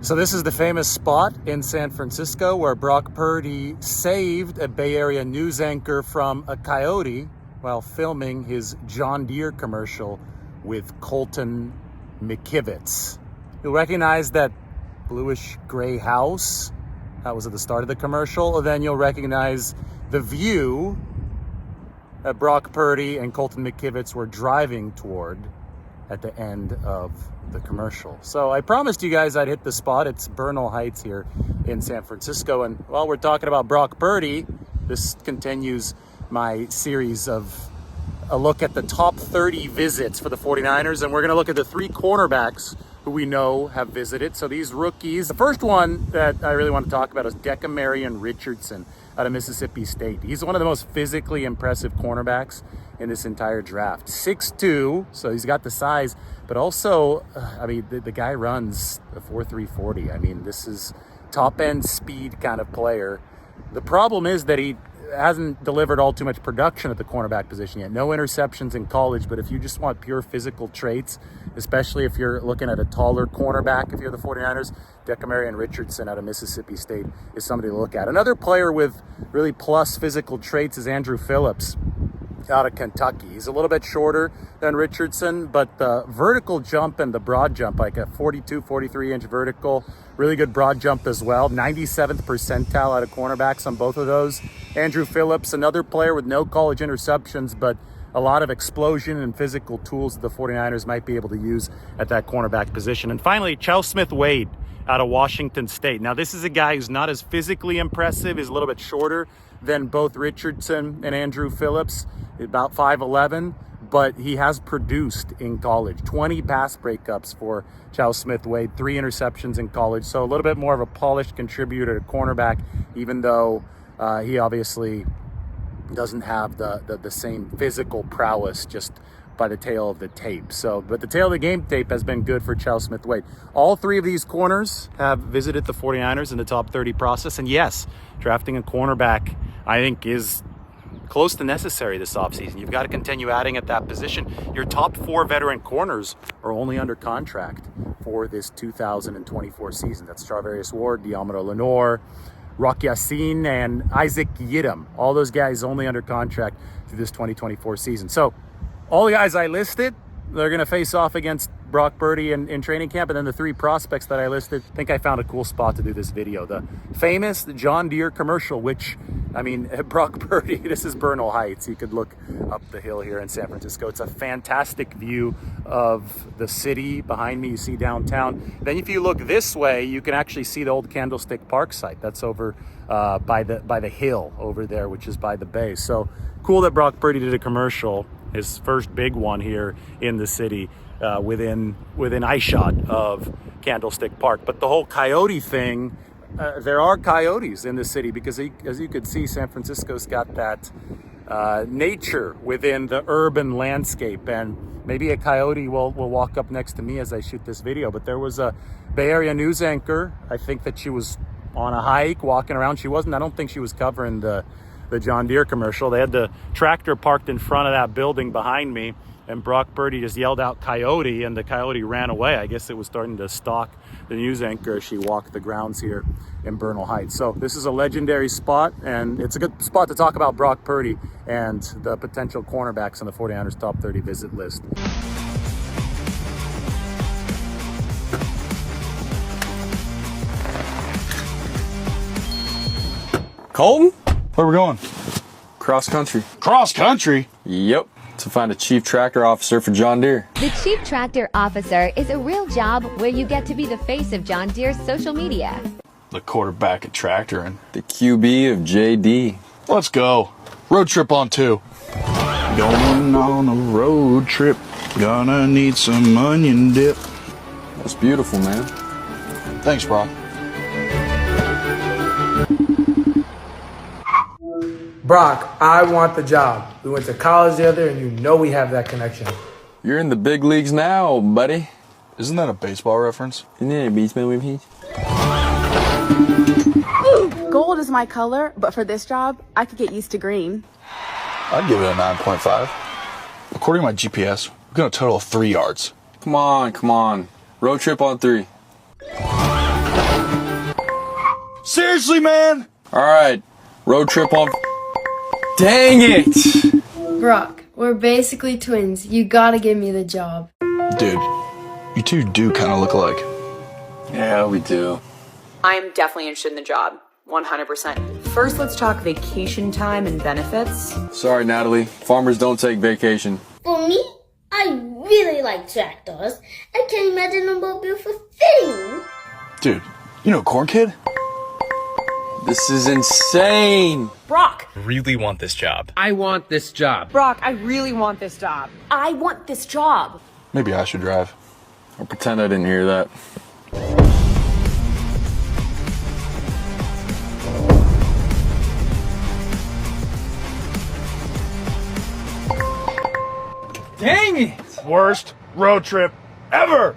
So this is the famous spot in San Francisco where Brock Purdy saved a Bay Area news anchor from a coyote while filming his John Deere commercial with Colton McKivitz. You'll recognize that bluish gray house that was at the start of the commercial, and then you'll recognize the view that Brock Purdy and Colton McKivitz were driving toward at the end of the commercial. So I promised you guys I'd hit the spot. It's Bernal Heights here in San Francisco. And while we're talking about Brock Purdy, this continues my series of a look at the top 30 visits for the 49ers. And we're going to look at the three cornerbacks who we know have visited. So these rookies, the first one that I really want to talk about is Dekamarion Richardson out of Mississippi State. He's one of the most physically impressive cornerbacks in this entire draft. 6'2", so he's got the size, but also, the guy runs a 4.3 40. I mean, this is top-end speed kind of player. The problem is that he hasn't delivered all too much production at the cornerback position yet. No interceptions in college, but if you just want pure physical traits, especially if you're looking at a taller cornerback, if you're the 49ers, Dekamarion Richardson out of Mississippi State is somebody to look at. Another player with really plus physical traits is Andrew Phillips out of Kentucky. He's a little bit shorter than Richardson, but the vertical jump and the broad jump, like a 42, 43-inch vertical, really good broad jump as well. 97th percentile out of cornerbacks on both of those. Andrew Phillips, another player with no college interceptions, but a lot of explosion and physical tools that the 49ers might be able to use at that cornerback position. And finally, Charles Smith-Wade out of Washington State. Now, this is a guy who's not as physically impressive. He's a little bit shorter than both Richardson and Andrew Phillips, about 5'11", but he has produced in college. 20 pass breakups for Charles Smith-Wade, 3 interceptions in college. So a little bit more of a polished contributor to cornerback, even though he obviously doesn't have the same physical prowess just by the tail of the tape. So, but the tail of the game tape has been good for Charles Smith-Wade. All three of these corners have visited the 49ers in the top 30 process. And yes, drafting a cornerback, I think, is close to necessary this offseason. You've got to continue adding at that position. Your top 4 veteran corners are only under contract for this 2024 season. That's Charvarius Ward, Diamaro Lenore, Rock Yassin, and Isaac Yiadom. All those guys only under contract through this 2024 season. So all the guys I listed, they're going to face off against Brock Purdy in training camp. And then the 3 prospects that I listed, I think I found a cool spot to do this video. The famous John Deere commercial, which, Brock Purdy, this is Bernal Heights. You could look up the hill here in San Francisco. It's a fantastic view of the city. Behind me, you see downtown. Then if you look this way, you can actually see the old Candlestick Park site. That's over by the hill over there, which is by the bay. So cool that Brock Purdy did a commercial, his first big one here in the city, within eyeshot of Candlestick Park. But the whole coyote thing, there are coyotes in the city because, as you could see, San Francisco's got that nature within the urban landscape. And maybe a coyote will walk up next to me as I shoot this video. But there was a Bay Area news anchor. I think that she was on a hike, walking around. She wasn't. I don't think she was covering the John Deere commercial. They had the tractor parked in front of that building behind me, and Brock Purdy just yelled out "Coyote," and the coyote ran away. I guess it was starting to stalk the news anchor as she walked the grounds here in Bernal Heights. So this is a legendary spot, and it's a good spot to talk about Brock Purdy and the potential cornerbacks on the 49ers top 30 visit list. Colton? Where we going? Cross country. Cross country? Yep. To find a chief tractor officer for John Deere. The Chief Tractor Officer is a real job where you get to be the face of John Deere's social media. The quarterback at tractoring. The QB of JD. Let's go. Road trip on 2. Going on a road trip. Gonna need some onion dip. That's beautiful, man. Thanks, Brock. Brock, I want the job. We went to college together, and you know we have that connection. You're in the big leagues now, buddy. Isn't that a baseball reference? Isn't it a baseball reference? Gold is my color, but for this job, I could get used to green. I'd give it a 9.5. According to my GPS, we're going to total of 3 yards. Come on. Road trip on 3. Seriously, man? All right, road trip on. Dang it! Brock, we're basically twins. You gotta give me the job. Dude, you two do kind of look alike. Yeah, we do. I'm definitely interested in the job. 100%. First, let's talk vacation time and benefits. Sorry, Natalie. Farmers don't take vacation. For me, I really like tractors. I can't imagine a mobile for fitting. Dude, you know Corn Kid? This is insane. Brock! Really want this job. I want this job. Brock, I really want this job. I want this job. Maybe I should drive. I'll pretend I didn't hear that. Dang it! Worst road trip ever!